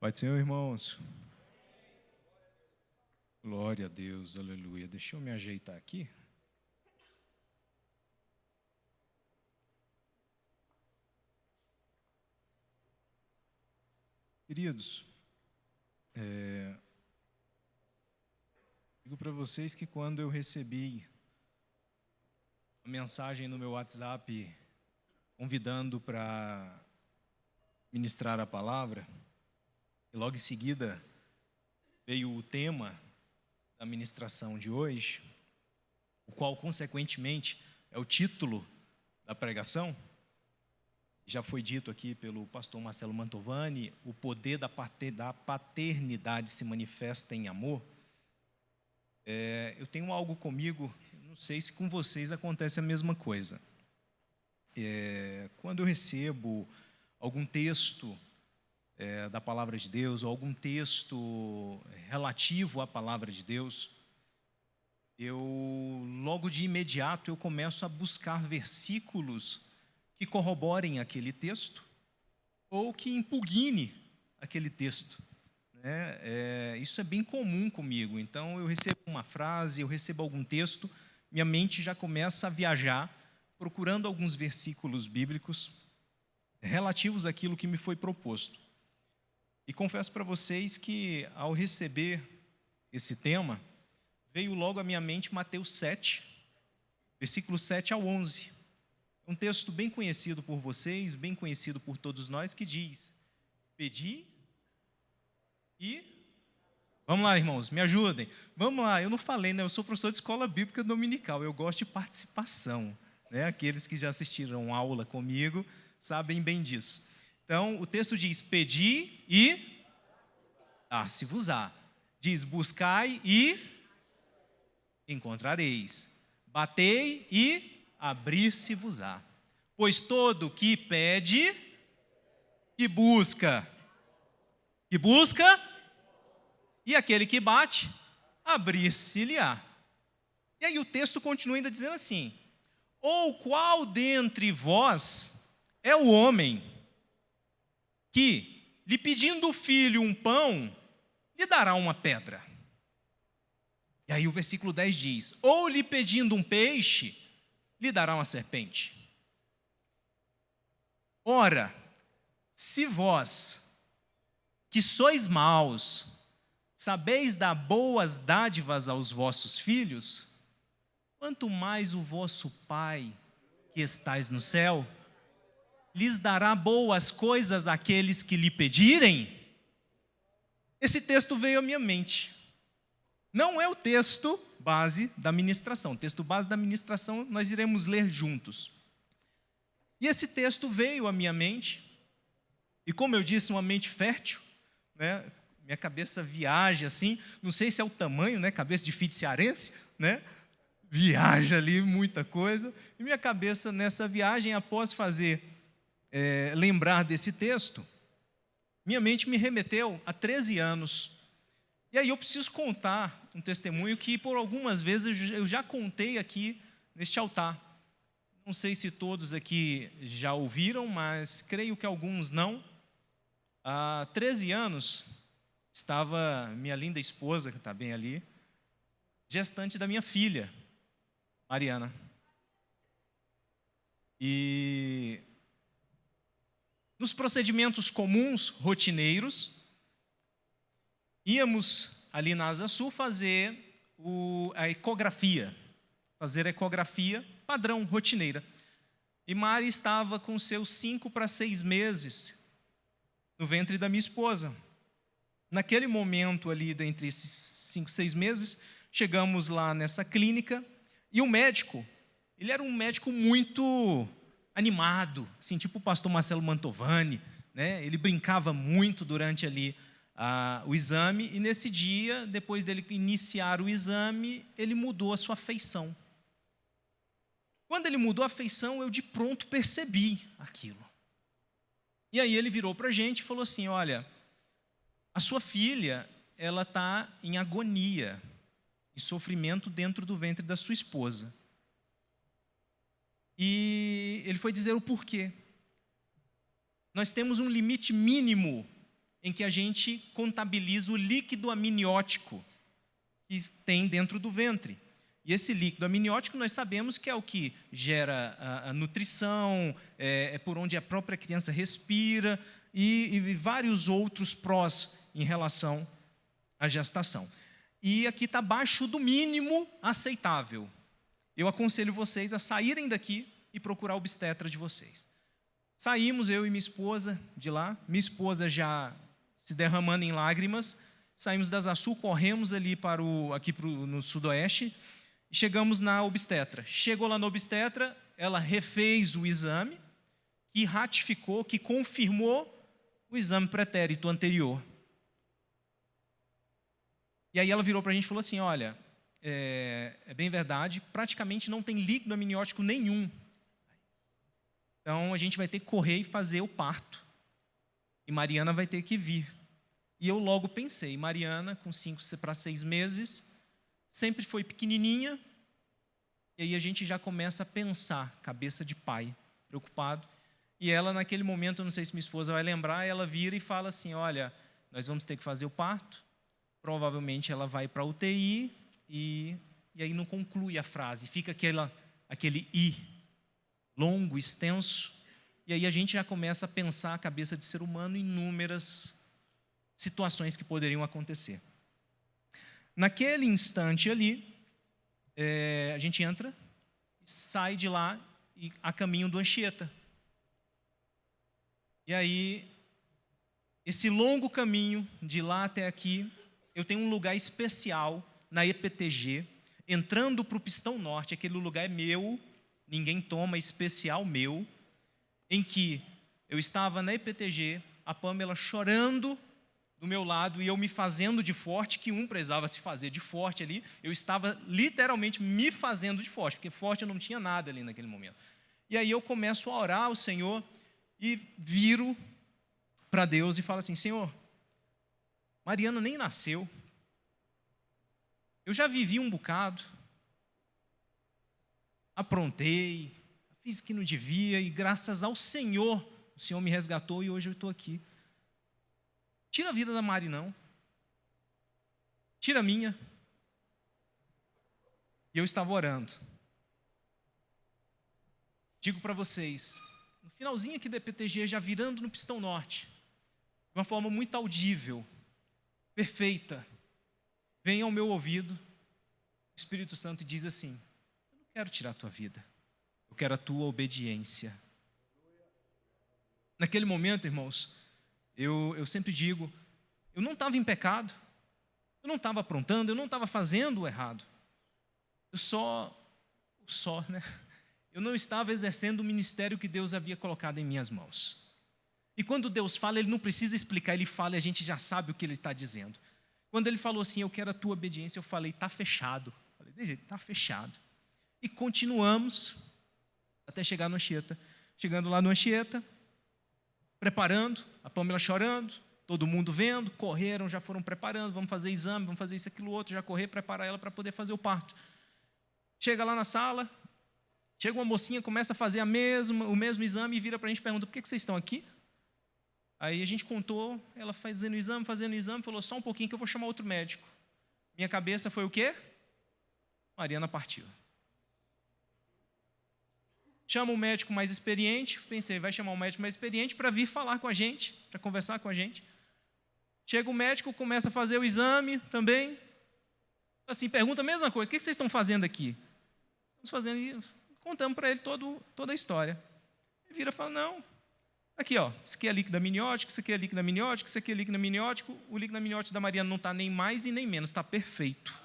Pai do Senhor, irmãos. Glória a Deus, aleluia. Deixa eu me ajeitar aqui. Queridos, digo para vocês que quando eu recebi a mensagem no meu WhatsApp convidando para ministrar a palavra, e logo em seguida veio o tema da ministração de hoje, o qual, consequentemente, é o título da pregação. Já foi dito aqui pelo pastor Marcelo Mantovani, o poder da paternidade se manifesta em amor. Eu tenho algo comigo, não sei se com vocês acontece a mesma coisa. Quando eu recebo algum texto da palavra de Deus, ou algum texto relativo à palavra de Deus, logo de imediato, eu começo a buscar versículos que corroborem aquele texto, ou que impugnem aquele texto. Isso é bem comum comigo. Então, eu recebo uma frase, eu recebo algum texto, minha mente já começa a viajar, procurando alguns versículos bíblicos relativos àquilo que me foi proposto. E confesso para vocês que, ao receber esse tema, veio logo à minha mente Mateus 7, versículos 7 ao 11. Um texto bem conhecido por vocês, bem conhecido por todos nós, que diz: pedi e... Vamos lá, irmãos, me ajudem. Vamos lá, eu não falei, né? Eu sou professor de escola bíblica dominical, eu gosto de participação. Aqueles que já assistiram aula comigo sabem bem disso. Então, o texto diz: pedi e dar-se-vos-á. Diz: buscai e encontrareis. Batei e abrir-se-vos-á. Pois todo que pede, que busca, e aquele que bate, abrir-se-lhe-á. E aí o texto continua ainda dizendo assim: ou qual dentre vós é o homem que, lhe pedindo o filho um pão, lhe dará uma pedra? E aí o versículo 10 diz: ou lhe pedindo um peixe, lhe dará uma serpente? Ora, se vós, que sois maus, sabeis dar boas dádivas aos vossos filhos, quanto mais o vosso Pai, que estais no céu, lhes dará boas coisas àqueles que lhe pedirem? Esse texto veio à minha mente. Não é o texto base da ministração. O texto base da ministração nós iremos ler juntos. E esse texto veio à minha mente, e como eu disse, uma mente fértil, minha cabeça viaja assim, não sei se é o tamanho, cabeça de filho de cearense, viaja ali muita coisa, e minha cabeça nessa viagem, após fazer lembrar desse texto, minha mente me remeteu a 13 anos, e aí eu preciso contar um testemunho que por algumas vezes eu já contei aqui neste altar. Não sei se todos aqui já ouviram, mas creio que alguns não. Há 13 anos, estava minha linda esposa, que está bem ali, gestante da minha filha, Mariana. E nos procedimentos comuns, rotineiros, íamos ali na Asa Sul fazer a ecografia padrão, rotineira. E Mari estava com seus 5 para 6 meses no ventre da minha esposa. Naquele momento ali, entre esses 5, 6 meses, chegamos lá nessa clínica, e o médico, ele era um médico muito animado, assim, tipo o pastor Marcelo Mantovani, ele brincava muito durante ali o exame, e nesse dia, depois dele iniciar o exame, ele mudou a sua feição. Quando ele mudou a feição, eu de pronto percebi aquilo. E aí ele virou para a gente e falou assim: olha, a sua filha, ela está em agonia, em sofrimento dentro do ventre da sua esposa. E ele foi dizer o porquê. Nós temos um limite mínimo em que a gente contabiliza o líquido amniótico que tem dentro do ventre. E esse líquido amniótico nós sabemos que é o que gera a nutrição, é por onde a própria criança respira e vários outros prós em relação à gestação. E aqui está abaixo do mínimo aceitável. Eu aconselho vocês a saírem daqui e procurar o obstetra de vocês. Saímos, eu e minha esposa, de lá. Minha esposa já se derramando em lágrimas. Saímos das Açu, corremos ali no sudoeste. E chegamos na obstetra. Chegou lá na obstetra, ela refez o exame, que ratificou, que confirmou o exame pretérito anterior. E aí ela virou para a gente e falou assim, olha, é bem verdade, praticamente não tem líquido amniótico nenhum. Então, a gente vai ter que correr e fazer o parto. E Mariana vai ter que vir. E eu logo pensei, Mariana, com 5 para 6 meses, sempre foi pequenininha, e aí a gente já começa a pensar, cabeça de pai, preocupado. E ela, naquele momento, eu não sei se minha esposa vai lembrar, ela vira e fala assim, olha, nós vamos ter que fazer o parto, provavelmente ela vai para a UTI, e aí não conclui a frase, fica aquele I, longo, extenso, e aí a gente já começa a pensar a cabeça de ser humano em inúmeras situações que poderiam acontecer. Naquele instante ali, a gente entra, sai de lá e a caminho do Anchieta. E aí, esse longo caminho de lá até aqui, eu tenho um lugar especial na EPTG, entrando para o Pistão Norte, aquele lugar é meu, ninguém toma, especial meu, em que eu estava na EPTG, a Pamela chorando do meu lado e eu me fazendo de forte, que um precisava se fazer de forte ali, eu estava literalmente me fazendo de forte, porque forte eu não tinha nada ali naquele momento. E aí eu começo a orar ao Senhor e viro para Deus e falo assim, Senhor, Mariana nem nasceu, eu já vivi um bocado, aprontei, fiz o que não devia, e graças ao Senhor, o Senhor me resgatou e hoje eu estou aqui. Tira a vida da Mari, não. Tira a minha. E eu estava orando. Digo para vocês, no finalzinho aqui da EPTG, já virando no Pistão Norte, de uma forma muito audível, perfeita, vem ao meu ouvido, o Espírito Santo diz assim, eu não quero tirar a tua vida, eu quero a tua obediência. Naquele momento, irmãos, eu sempre digo, eu não estava em pecado, eu não estava aprontando, eu não estava fazendo o errado. Eu não estava exercendo o ministério que Deus havia colocado em minhas mãos. E quando Deus fala, Ele não precisa explicar, Ele fala e a gente já sabe o que Ele está dizendo. Quando Ele falou assim, eu quero a tua obediência, eu falei, está fechado. Falei, de jeito, está fechado. E continuamos até chegar no Anchieta. Chegando lá no Anchieta, preparando, a Pamela chorando, todo mundo vendo, correram, já foram preparando, vamos fazer exame, vamos fazer isso, aquilo, outro, já correr, preparar ela para poder fazer o parto. Chega lá na sala, chega uma mocinha, começa a fazer o mesmo exame e vira para a gente e pergunta, por que vocês estão aqui? Aí a gente contou, ela fazendo o exame, falou, só um pouquinho que eu vou chamar outro médico. Minha cabeça foi o quê? Mariana partiu. Chama um médico mais experiente, pensei, vai chamar um médico mais experiente para vir falar com a gente, para conversar com a gente. Chega o médico, começa a fazer o exame também. Assim, pergunta a mesma coisa, o que vocês estão fazendo aqui? Estamos fazendo isso. Contamos para ele toda a história. Ele vira e fala, não, aqui, ó, isso aqui é líquido amniótico, isso aqui é líquido amniótico, isso aqui é líquido amniótico. O líquido amniótico da Mariana não está nem mais e nem menos, está perfeito.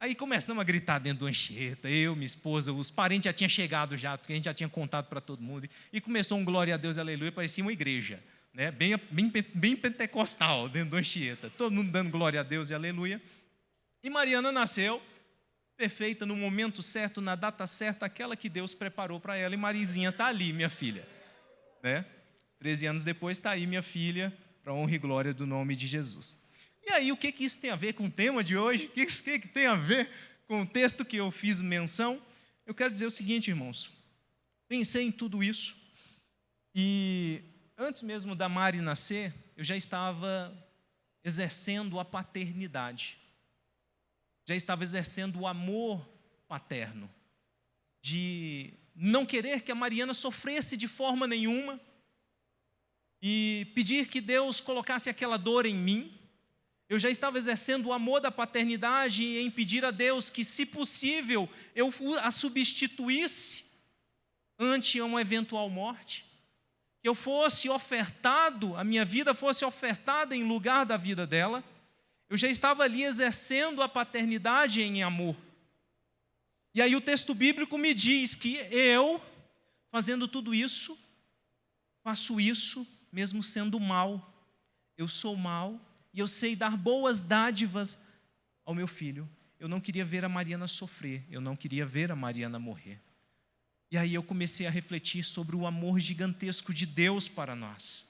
Aí começamos a gritar dentro do Anchieta, eu, minha esposa, os parentes já tinham chegado já, porque a gente já tinha contado para todo mundo. E começou um glória a Deus, aleluia, parecia uma igreja, né? bem pentecostal dentro do Anchieta. Todo mundo dando glória a Deus e aleluia. E Mariana nasceu, perfeita, no momento certo, na data certa, aquela que Deus preparou para ela. E Marizinha está ali, minha filha. Né? 13 anos depois está aí minha filha, para a honra e glória do nome de Jesus. E aí, o que isso tem a ver com o tema de hoje? O que tem a ver com o texto que eu fiz menção? Eu quero dizer o seguinte, irmãos. Pensei em tudo isso e antes mesmo da Mari nascer, eu já estava exercendo a paternidade. Já estava exercendo o amor paterno. De não querer que a Mariana sofresse de forma nenhuma. E pedir que Deus colocasse aquela dor em mim. Eu já estava exercendo o amor da paternidade em pedir a Deus que, se possível, eu a substituísse ante uma eventual morte. Que eu fosse ofertado, a minha vida fosse ofertada em lugar da vida dela. Eu já estava ali exercendo a paternidade em amor. E aí o texto bíblico me diz que eu, fazendo tudo isso, faço isso mesmo sendo mal. Eu sou mal. E eu sei dar boas dádivas ao meu filho. Eu não queria ver a Mariana sofrer. Eu não queria ver a Mariana morrer. E aí eu comecei a refletir sobre o amor gigantesco de Deus para nós.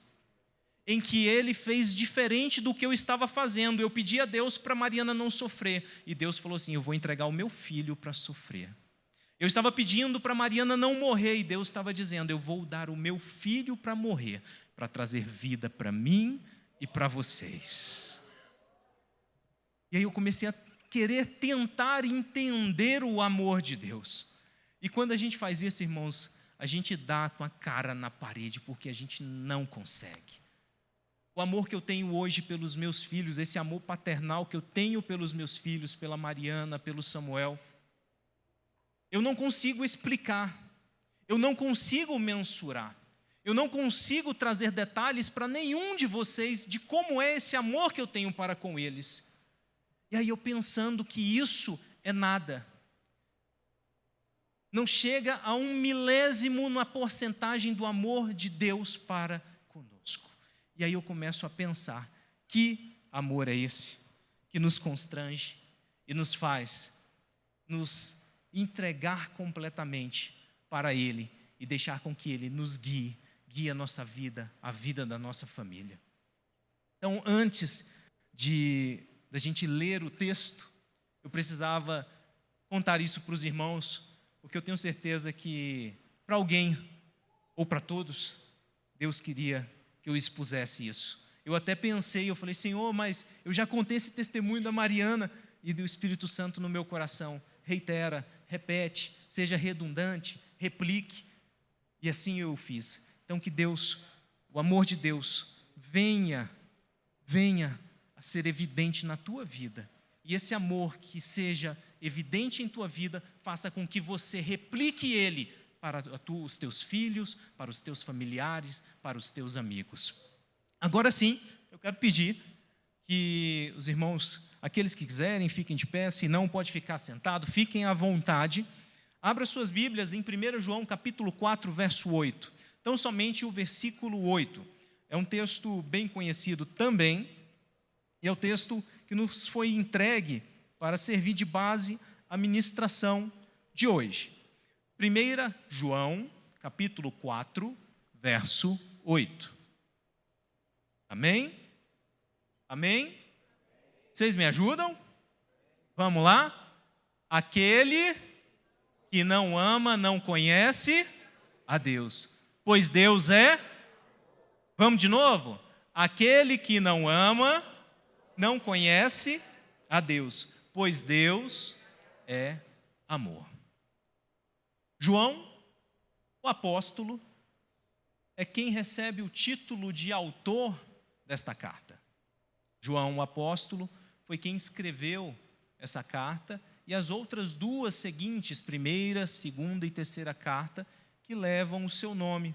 Em que Ele fez diferente do que eu estava fazendo. Eu pedi a Deus para a Mariana não sofrer. E Deus falou assim, eu vou entregar o meu filho para sofrer. Eu estava pedindo para a Mariana não morrer. E Deus estava dizendo, eu vou dar o meu filho para morrer. Para trazer vida para mim e para vocês. E aí eu comecei a querer tentar entender o amor de Deus. E quando a gente faz isso, irmãos, a gente dá com a cara na parede, porque a gente não consegue. O amor que eu tenho hoje pelos meus filhos, esse amor paternal que eu tenho pelos meus filhos, pela Mariana, pelo Samuel, eu não consigo explicar, eu não consigo mensurar. Eu não consigo trazer detalhes para nenhum de vocês de como é esse amor que eu tenho para com eles. E aí eu pensando que isso é nada. Não chega a 1/1000 na porcentagem do amor de Deus para conosco. E aí eu começo a pensar, que amor é esse? Que nos constrange e nos faz nos entregar completamente para Ele e deixar com que Ele nos guie a nossa vida, a vida da nossa família. Então, antes da gente ler o texto, eu precisava contar isso para os irmãos, porque eu tenho certeza que para alguém, ou para todos, Deus queria que eu expusesse isso. Eu até pensei, eu falei, Senhor, mas eu já contei esse testemunho da Mariana e do Espírito Santo no meu coração. Reitera, repete, seja redundante, replique. E assim eu fiz. Então que Deus, o amor de Deus, venha a ser evidente na tua vida. E esse amor que seja evidente em tua vida, faça com que você replique ele para os teus filhos, para os teus familiares, para os teus amigos. Agora sim, eu quero pedir que os irmãos, aqueles que quiserem, fiquem de pé, se não, pode ficar sentado, fiquem à vontade. Abra suas Bíblias em 1 João capítulo 4, verso 8. Então, somente o versículo 8. É um texto bem conhecido também, e é o texto que nos foi entregue para servir de base à ministração de hoje. 1 João, capítulo 4, verso 8. Amém? Amém? Vocês me ajudam? Vamos lá? Aquele que não ama, não conhece a Deus, pois Deus é... Vamos de novo? Aquele que não ama, não conhece a Deus, pois Deus é amor. João, o apóstolo, é quem recebe o título de autor desta carta. João, o apóstolo, foi quem escreveu essa carta e as outras duas seguintes, primeira, segunda e terceira carta, que levam o seu nome.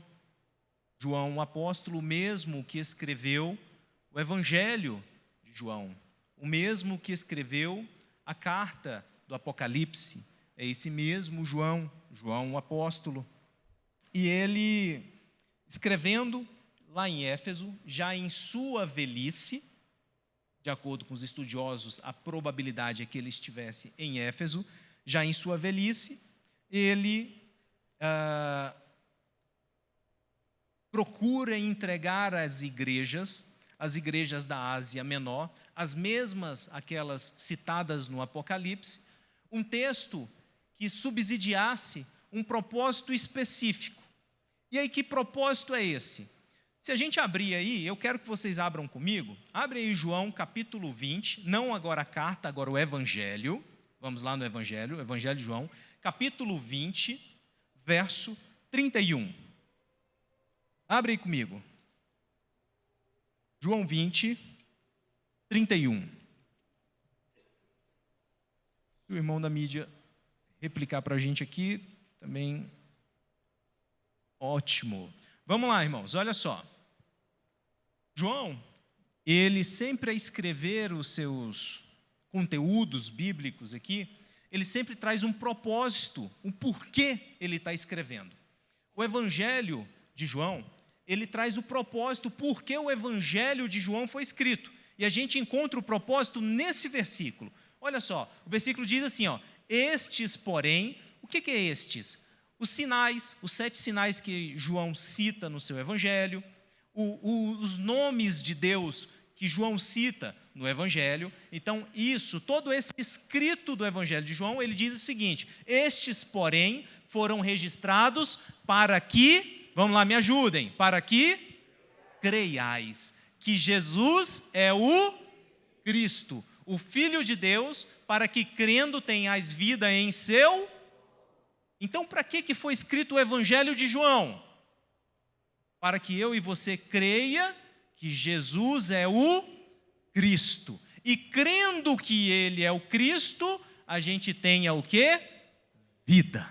João, o apóstolo, o mesmo que escreveu o Evangelho de João, o mesmo que escreveu a carta do Apocalipse, é esse mesmo João, o apóstolo. E ele, escrevendo lá em Éfeso, já em sua velhice, de acordo com os estudiosos, a probabilidade é que ele estivesse em Éfeso, já em sua velhice, ele procura entregar às igrejas da Ásia Menor, as mesmas aquelas citadas no Apocalipse, um texto que subsidiasse um propósito específico. E aí, que propósito é esse? Se a gente abrir aí, eu quero que vocês abram comigo. Abre aí João capítulo 20, não agora a carta, agora o Evangelho. Vamos lá no Evangelho, Evangelho de João, capítulo 20, verso 31. Abre aí comigo. João 20, 31. Se o irmão da mídia replicar para a gente aqui, também ótimo. Vamos lá, irmãos, olha só. João, ele sempre a escrever os seus conteúdos bíblicos aqui, ele sempre traz um propósito, um porquê ele está escrevendo. O Evangelho de João, ele traz o propósito, porquê o Evangelho de João foi escrito. E a gente encontra o propósito nesse versículo. Olha só, o versículo diz assim, ó, estes, porém, o que é estes? Os sinais, os 7 sinais que João cita no seu Evangelho, os nomes de Deus que João cita no Evangelho. Então, isso, todo esse escrito do Evangelho de João, ele diz o seguinte: estes, porém, foram registrados para que, vamos lá, me ajudem, para que creiais que Jesus é o Cristo, o Filho de Deus, para que crendo tenhais vida em seu. Então, para que foi escrito o Evangelho de João? Para que eu e você creia que Jesus é o Cristo. E crendo que Ele é o Cristo, a gente tenha o quê? Vida.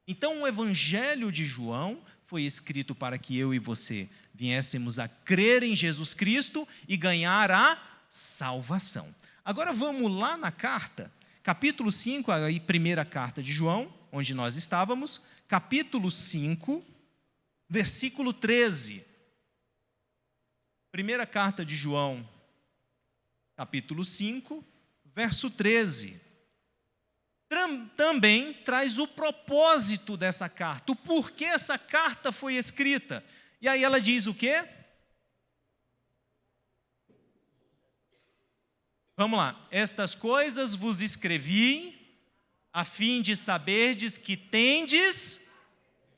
Então, o Evangelho de João foi escrito para que eu e você viéssemos a crer em Jesus Cristo e ganhar a salvação. Agora vamos lá na carta, capítulo 5, a primeira carta de João, onde nós estávamos, capítulo 5, versículo 13. Primeira carta de João, capítulo 5, verso 13. Também traz o propósito dessa carta, o porquê essa carta foi escrita. E aí ela diz o quê? Vamos lá. Estas coisas vos escrevi, a fim de saberdes que tendes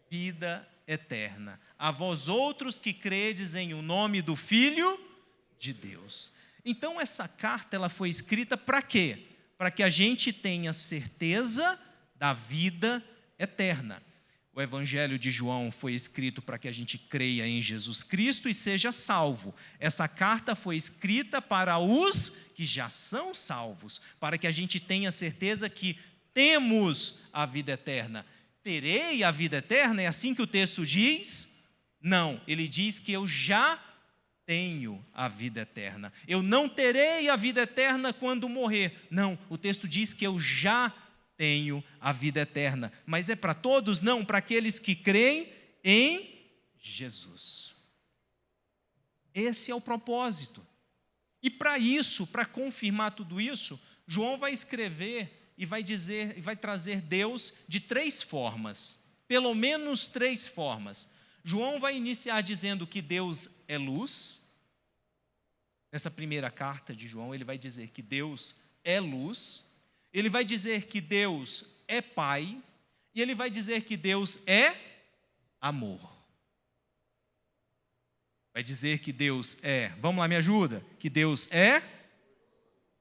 vida eterna, a vós outros que credes em o nome do Filho de Deus. Então essa carta ela foi escrita para quê? Para que a gente tenha certeza da vida eterna. O Evangelho de João foi escrito para que a gente creia em Jesus Cristo e seja salvo. Essa carta foi escrita para os que já são salvos, para que a gente tenha certeza que temos a vida eterna. Terei a vida eterna? É assim que o texto diz? Não, ele diz que eu já tenho a vida eterna. Eu não terei a vida eterna quando morrer. Não, o texto diz que eu já tenho a vida eterna. Mas é para todos? Não, para aqueles que creem em Jesus. Esse é o propósito. E para isso, para confirmar tudo isso, João vai escrever e vai dizer, e vai trazer Deus de 3 formas, pelo menos 3 formas. João vai iniciar dizendo que Deus é luz. Nessa primeira carta de João, ele vai dizer que Deus é luz. Ele vai dizer que Deus é Pai. E ele vai dizer que Deus é amor. Vai dizer que Deus é, vamos lá, me ajuda, que Deus é,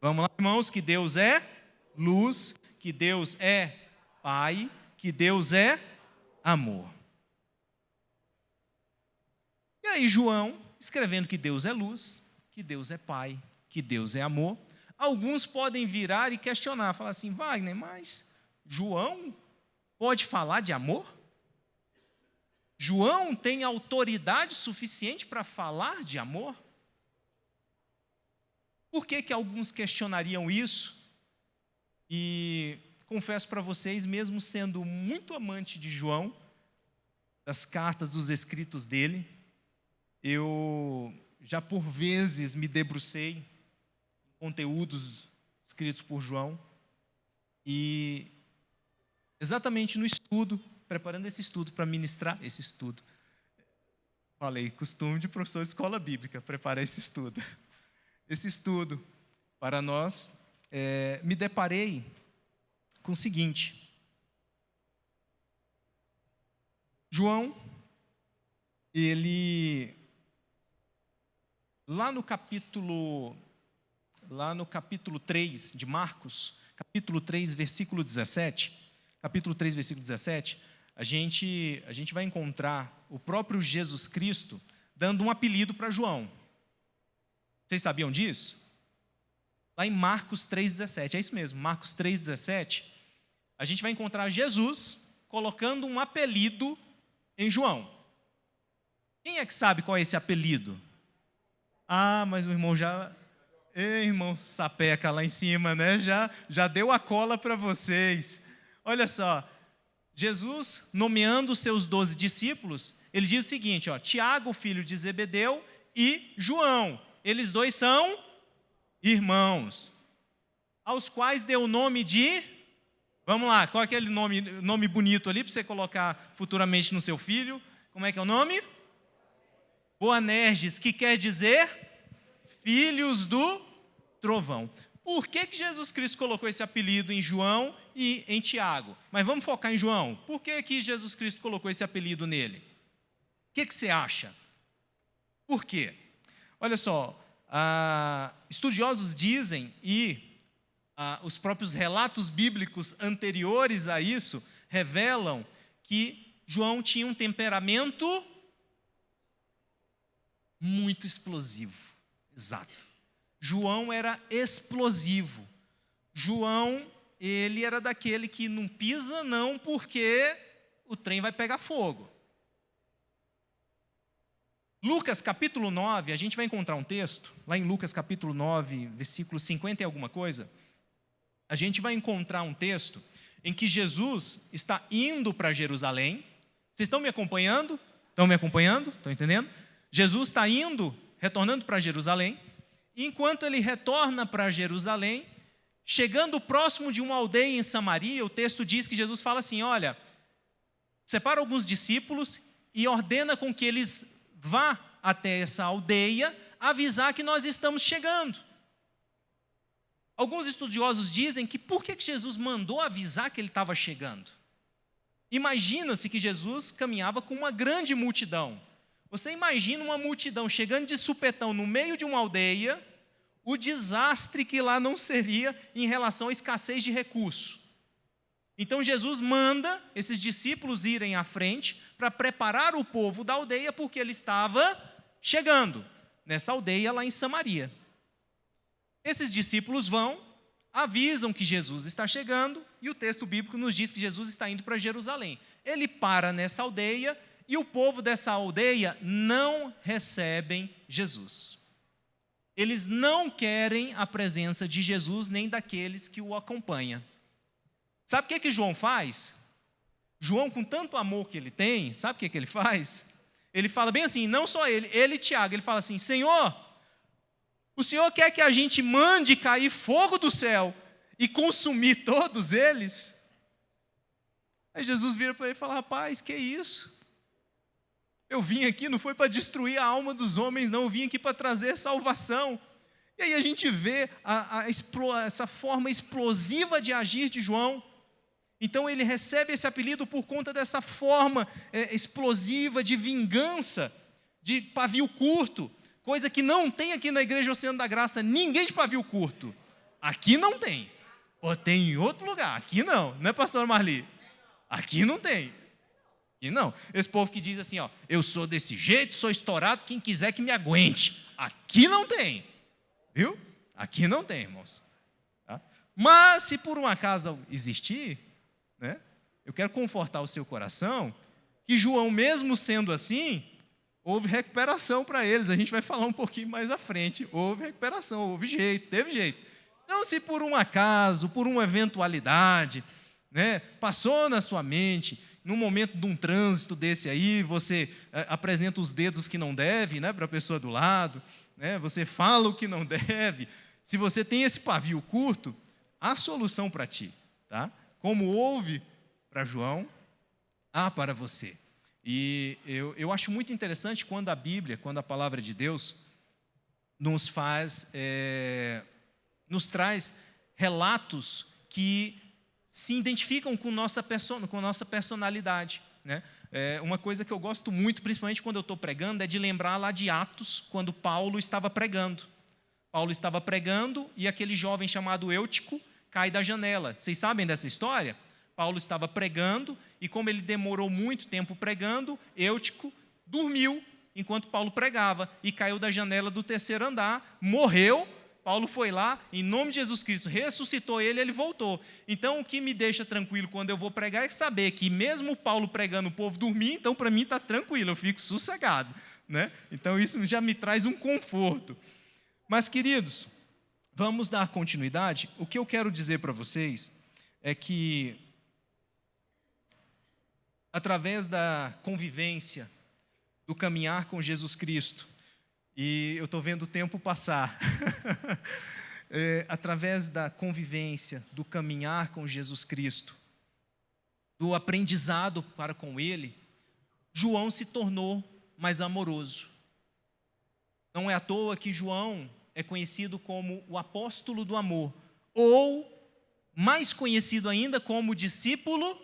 vamos lá, irmãos, que Deus é luz, que Deus é Pai, que Deus é amor. E aí João, escrevendo que Deus é luz, que Deus é Pai, que Deus é amor, alguns podem virar e questionar, falar assim: Wagner, mas João pode falar de amor? João tem autoridade suficiente para falar de amor? Por que alguns questionariam isso? E confesso para vocês, mesmo sendo muito amante de João, das cartas, dos escritos dele, eu já por vezes me debrucei em conteúdos escritos por João, e exatamente no estudo, preparando esse estudo para ministrar esse estudo, falei, costume de professor de escola bíblica, preparar esse estudo. Esse estudo para nós, me deparei com o seguinte: João, ele lá no capítulo 3 de Marcos, capítulo 3, versículo 17, a gente vai encontrar o próprio Jesus Cristo dando um apelido para João. Vocês sabiam disso? Lá em Marcos 3,17, é isso mesmo, Marcos 3,17, a gente vai encontrar Jesus colocando um apelido em João. Quem é que sabe qual é esse apelido? Ah, mas o irmão já... Ei, irmão sapeca lá em cima, né? Já deu a cola para vocês. Olha só, Jesus, nomeando os seus 12 discípulos, ele diz o seguinte, ó, Tiago, filho de Zebedeu, e João. Eles dois são irmãos, aos quais deu o nome de... Vamos lá, qual é aquele nome bonito ali para você colocar futuramente no seu filho? Como é que é o nome? Boanerges, que quer dizer filhos do trovão. Por que Jesus Cristo colocou esse apelido em João e em Tiago? Mas vamos focar em João. Por que Jesus Cristo colocou esse apelido nele? O que você acha? Por quê? Olha só, estudiosos dizem, e os próprios relatos bíblicos anteriores a isso revelam que João tinha um temperamento muito explosivo. Exato. João era explosivo. João, ele era daquele que não pisa não, porque o trem vai pegar fogo. Lucas capítulo 9, a gente vai encontrar um texto, lá em Lucas capítulo 9, versículo 50 e alguma coisa, a gente vai encontrar um texto em que Jesus está indo para Jerusalém. Vocês estão me acompanhando? Estão me acompanhando? Estão entendendo? Jesus está indo, retornando para Jerusalém, e enquanto ele retorna para Jerusalém, chegando próximo de uma aldeia em Samaria, o texto diz que Jesus fala assim, olha, separa alguns discípulos e ordena com que eles vá até essa aldeia, avisar que nós estamos chegando. Alguns estudiosos dizem que por que Jesus mandou avisar que ele estava chegando? Imagina-se que Jesus caminhava com uma grande multidão. Você imagina uma multidão chegando de supetão no meio de uma aldeia, o desastre que lá não seria em relação à escassez de recursos. Então Jesus manda esses discípulos irem à frente para preparar o povo da aldeia, porque ele estava chegando nessa aldeia lá em Samaria. Esses discípulos vão, avisam que Jesus está chegando, e o texto bíblico nos diz que Jesus está indo para Jerusalém. Ele para nessa aldeia, e o povo dessa aldeia não recebem Jesus. Eles não querem a presença de Jesus, nem daqueles que o acompanham. Sabe o que João faz? João, com tanto amor que ele tem, sabe o que ele faz? Ele fala bem assim, não só ele e Tiago, ele fala assim, Senhor, o Senhor quer que a gente mande cair fogo do céu e consumir todos eles? Aí Jesus vira para ele e fala, rapaz, que isso? Eu vim aqui, não foi para destruir a alma dos homens, não, eu vim aqui para trazer salvação. E aí a gente vê essa forma explosiva de agir de João. Então ele recebe esse apelido por conta dessa forma explosiva de vingança, de pavio curto, coisa que não tem aqui na Igreja Oceano da Graça, ninguém de pavio curto. Aqui não tem. Ou tem em outro lugar, aqui não, né, pastor Marli? Aqui não tem. Aqui não. Esse povo que diz assim, ó, eu sou desse jeito, sou estourado, quem quiser que me aguente. Aqui não tem. Viu? Aqui não tem, irmãos. Tá? Mas, se por um acaso existir, né, eu quero confortar o seu coração, que João, mesmo sendo assim, houve recuperação para eles. A gente vai falar um pouquinho mais à frente. Houve recuperação, houve jeito, teve jeito. Então, se por um acaso, por uma eventualidade, né, passou na sua mente, num momento de um trânsito desse aí, você apresenta os dedos que não deve, né, para a pessoa do lado, né, você fala o que não deve. Se você tem esse pavio curto, há solução para ti, tá? Como houve para João, há para você. E eu acho muito interessante quando a Bíblia, quando a palavra de Deus nos traz relatos que se identificam com nossa personalidade. né? Uma coisa que eu gosto muito, principalmente quando eu estou pregando, é de lembrar lá de Atos, quando Paulo estava pregando. Paulo estava pregando e aquele jovem chamado Eutico cai da janela. Vocês sabem dessa história? Paulo estava pregando e, como ele demorou muito tempo pregando, Eutico dormiu enquanto Paulo pregava e caiu da janela do terceiro andar, morreu. Paulo foi lá, em nome de Jesus Cristo, ressuscitou ele, ele voltou. Então, o que me deixa tranquilo quando eu vou pregar é saber que, mesmo Paulo pregando, o povo dormir, então, para mim, está tranquilo, eu fico sossegado, né? Então, isso já me traz um conforto. Mas, queridos, vamos dar continuidade. O que eu quero dizer para vocês é que, através da convivência, do caminhar com Jesus Cristo, e eu estou vendo o tempo passar, através da convivência, do caminhar com Jesus Cristo, do aprendizado para com Ele, João se tornou mais amoroso. Não é à toa que João é conhecido como o apóstolo do amor, ou mais conhecido ainda como discípulo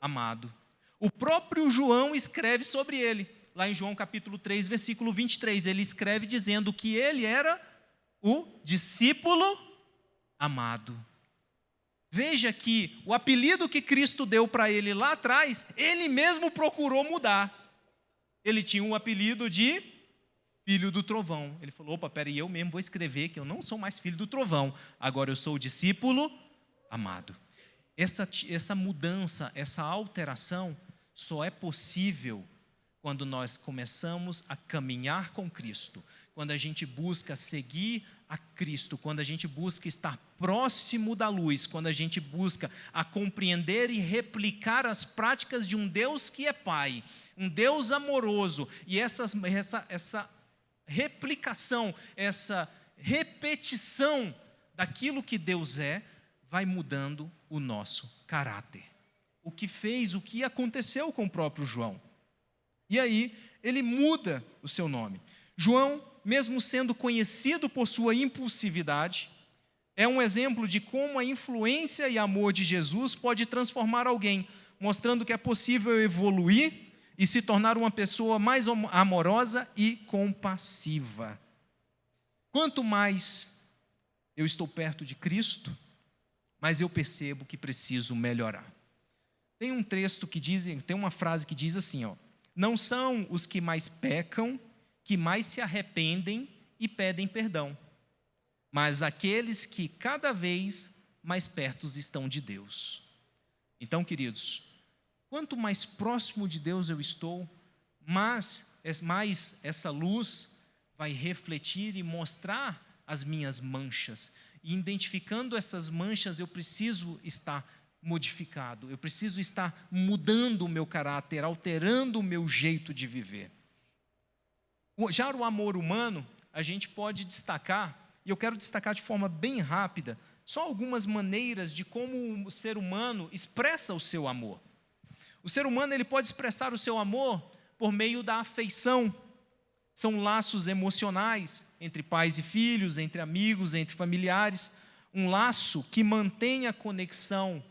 amado. O próprio João escreve sobre ele. Lá em João capítulo 3, versículo 23, ele escreve dizendo que ele era o discípulo amado. Veja que o apelido que Cristo deu para ele lá atrás, ele mesmo procurou mudar. Ele tinha um apelido de filho do trovão. Ele falou, opa, peraí, eu mesmo vou escrever que eu não sou mais filho do trovão, agora eu sou o discípulo amado. Essa mudança, essa alteração, só é possível quando nós começamos a caminhar com Cristo, quando a gente busca seguir a Cristo, quando a gente busca estar próximo da luz, quando a gente busca a compreender e replicar as práticas de um Deus que é Pai, um Deus amoroso, e essa replicação, essa repetição daquilo que Deus é, vai mudando o nosso caráter. O que aconteceu com o próprio João. E aí, ele muda o seu nome. João, mesmo sendo conhecido por sua impulsividade, é um exemplo de como a influência e amor de Jesus pode transformar alguém, mostrando que é possível evoluir e se tornar uma pessoa mais amorosa e compassiva. Quanto mais eu estou perto de Cristo, mais eu percebo que preciso melhorar. Tem um texto que diz, tem uma frase que diz assim, não são os que mais pecam, que mais se arrependem e pedem perdão, mas aqueles que cada vez mais perto estão de Deus. Então, queridos, quanto mais próximo de Deus eu estou, mais essa luz vai refletir e mostrar as minhas manchas. E identificando essas manchas, eu preciso estar modificado, eu preciso estar mudando o meu caráter, alterando o meu jeito de viver. Já o amor humano, a gente pode destacar, e eu quero destacar de forma bem rápida, só algumas maneiras de como o ser humano expressa o seu amor. O ser humano, ele pode expressar o seu amor por meio da afeição. São laços emocionais entre pais e filhos, entre amigos, entre familiares, um laço que mantém a conexão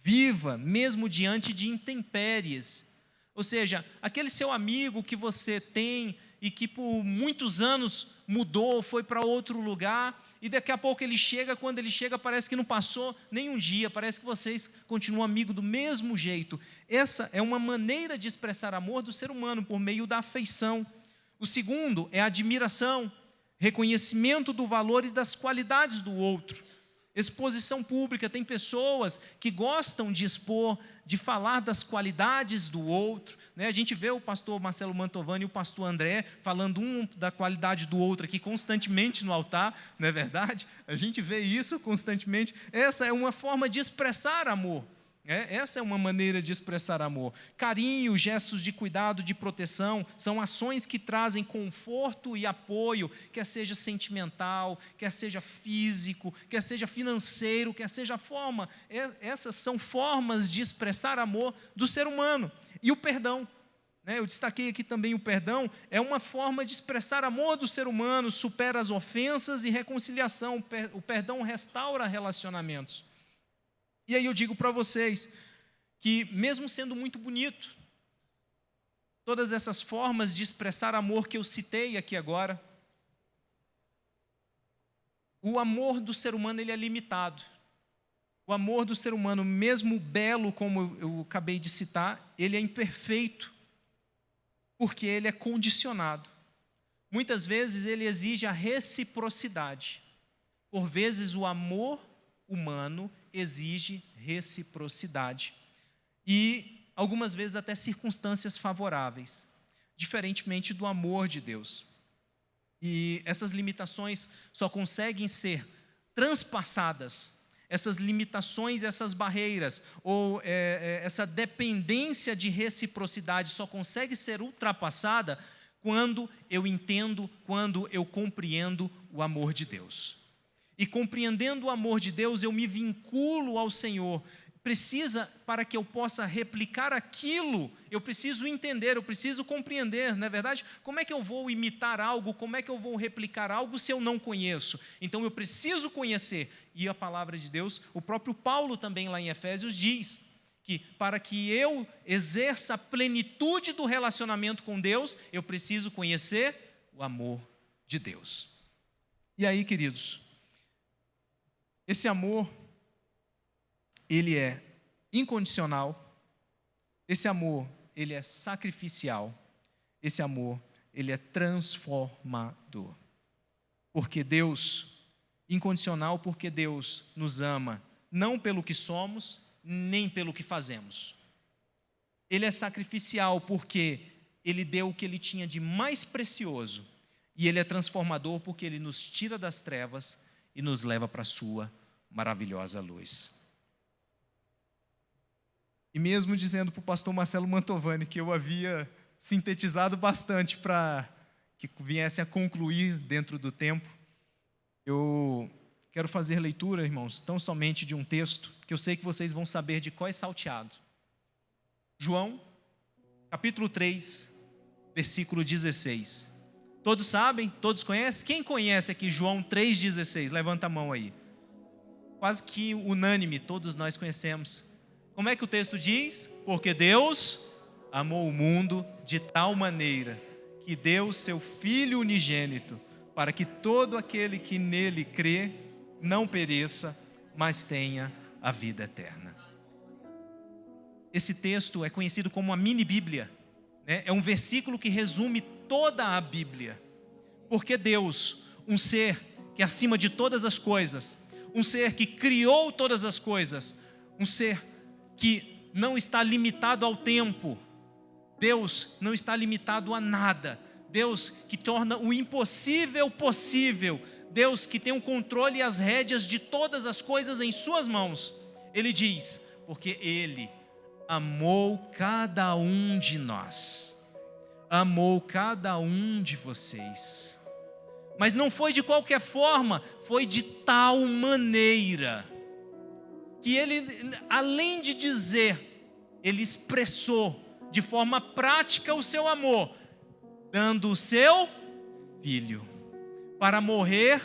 viva, mesmo diante de intempéries. Ou seja, aquele seu amigo que você tem e que por muitos anos mudou, foi para outro lugar, e daqui a pouco ele chega, quando ele chega parece que não passou nem um dia, parece que vocês continuam amigos do mesmo jeito. Essa é uma maneira de expressar amor do ser humano, por meio da afeição. O segundo é a admiração, reconhecimento do valor e das qualidades do outro. Exposição pública, tem pessoas que gostam de expor, de falar das qualidades do outro, né? A gente vê o pastor Marcelo Mantovani e o pastor André falando da qualidade do outro aqui constantemente no altar, não é verdade? A gente vê isso constantemente. Essa é uma forma de expressar amor. Essa é uma maneira de expressar amor. Carinho, gestos de cuidado, de proteção, são ações que trazem conforto e apoio, quer seja sentimental, quer seja físico, quer seja financeiro, quer seja forma. Essas são formas de expressar amor do ser humano. E o perdão, eu destaquei aqui também o perdão, é uma forma de expressar amor do ser humano, supera as ofensas e reconciliação. O perdão restaura relacionamentos. E aí eu digo para vocês que, mesmo sendo muito bonito, todas essas formas de expressar amor que eu citei aqui agora, o amor do ser humano ele é limitado. O amor do ser humano, mesmo belo, como eu acabei de citar, ele é imperfeito, porque ele é condicionado. Muitas vezes ele exige a reciprocidade. Por vezes o amor humano exige reciprocidade. E algumas vezes até circunstâncias favoráveis, diferentemente do amor de Deus. E essas limitações só conseguem ser transpassadas, essas limitações, essas barreiras, ou essa dependência de reciprocidade só consegue ser ultrapassada quando eu entendo, quando eu compreendo o amor de Deus. E compreendendo o amor de Deus, eu me vinculo ao Senhor. Para que eu possa replicar aquilo, eu preciso entender, eu preciso compreender, não é verdade? Como é que eu vou imitar algo, como é que eu vou replicar algo se eu não conheço? Então eu preciso conhecer, e a palavra de Deus, o próprio Paulo também lá em Efésios diz, que para que eu exerça a plenitude do relacionamento com Deus, eu preciso conhecer o amor de Deus. E aí, queridos, esse amor, ele é incondicional, esse amor, ele é sacrificial, esse amor, ele é transformador. Porque Deus, incondicional porque Deus nos ama, não pelo que somos, nem pelo que fazemos. Ele é sacrificial porque Ele deu o que Ele tinha de mais precioso, e Ele é transformador porque Ele nos tira das trevas e nos leva para a sua maravilhosa luz. E mesmo dizendo para o pastor Marcelo Mantovani que eu havia sintetizado bastante para que viesse a concluir dentro do tempo, eu quero fazer leitura, irmãos, tão somente de um texto, que eu sei que vocês vão saber de qual é salteado. João, capítulo 3, versículo 16. Todos sabem? Todos conhecem? Quem conhece aqui João 3,16? Levanta a mão aí. Quase que unânime, todos nós conhecemos. Como é que o texto diz? Porque Deus amou o mundo de tal maneira que deu seu Filho unigênito, para que todo aquele que nele crê não pereça, mas tenha a vida eterna. Esse texto é conhecido como a mini-bíblia, né? É um versículo que resume toda a Bíblia. Porque Deus, um ser que é acima de todas as coisas, um ser que criou todas as coisas, um ser que não está limitado ao tempo, Deus não está limitado a nada, Deus que torna o impossível possível, Deus que tem o controle e as rédeas de todas as coisas em suas mãos. Ele diz, porque Ele amou cada um de nós, amou cada um de vocês, mas não foi de qualquer forma, foi de tal maneira, que Ele, além de dizer, Ele expressou de forma prática o seu amor, dando o seu Filho, para morrer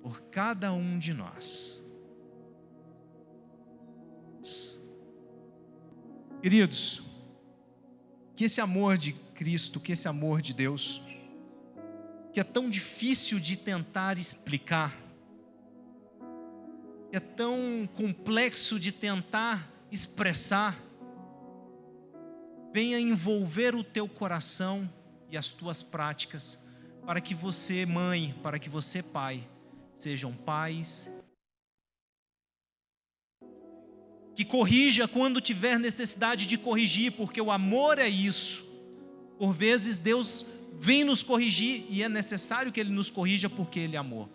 por cada um de nós. Queridos, que esse amor de Cristo, que esse amor de Deus, que é tão difícil de tentar explicar, que é tão complexo de tentar expressar, venha envolver o teu coração e as tuas práticas, para que você, mãe, para que você, pai, sejam pais, que corrija quando tiver necessidade de corrigir, porque o amor é isso. Por vezes Deus vem nos corrigir e é necessário que Ele nos corrija porque Ele é amor.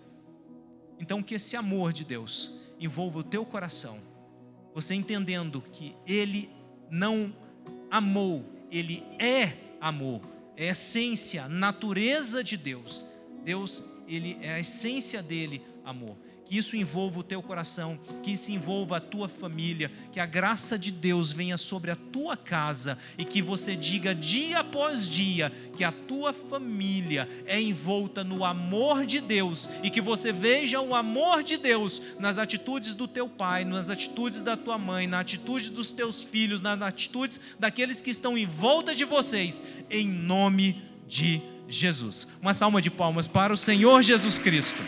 Então que esse amor de Deus envolva o teu coração, você entendendo que Ele não amou, Ele é amor, é a essência, natureza de Deus. Deus, Ele é a essência dEle, amor. Que isso envolva o teu coração, que isso envolva a tua família, que a graça de Deus venha sobre a tua casa e que você diga dia após dia que a tua família é envolta no amor de Deus e que você veja o amor de Deus nas atitudes do teu pai, nas atitudes da tua mãe, na atitude dos teus filhos, nas atitudes daqueles que estão em volta de vocês, em nome de Jesus. Uma salva de palmas para o Senhor Jesus Cristo.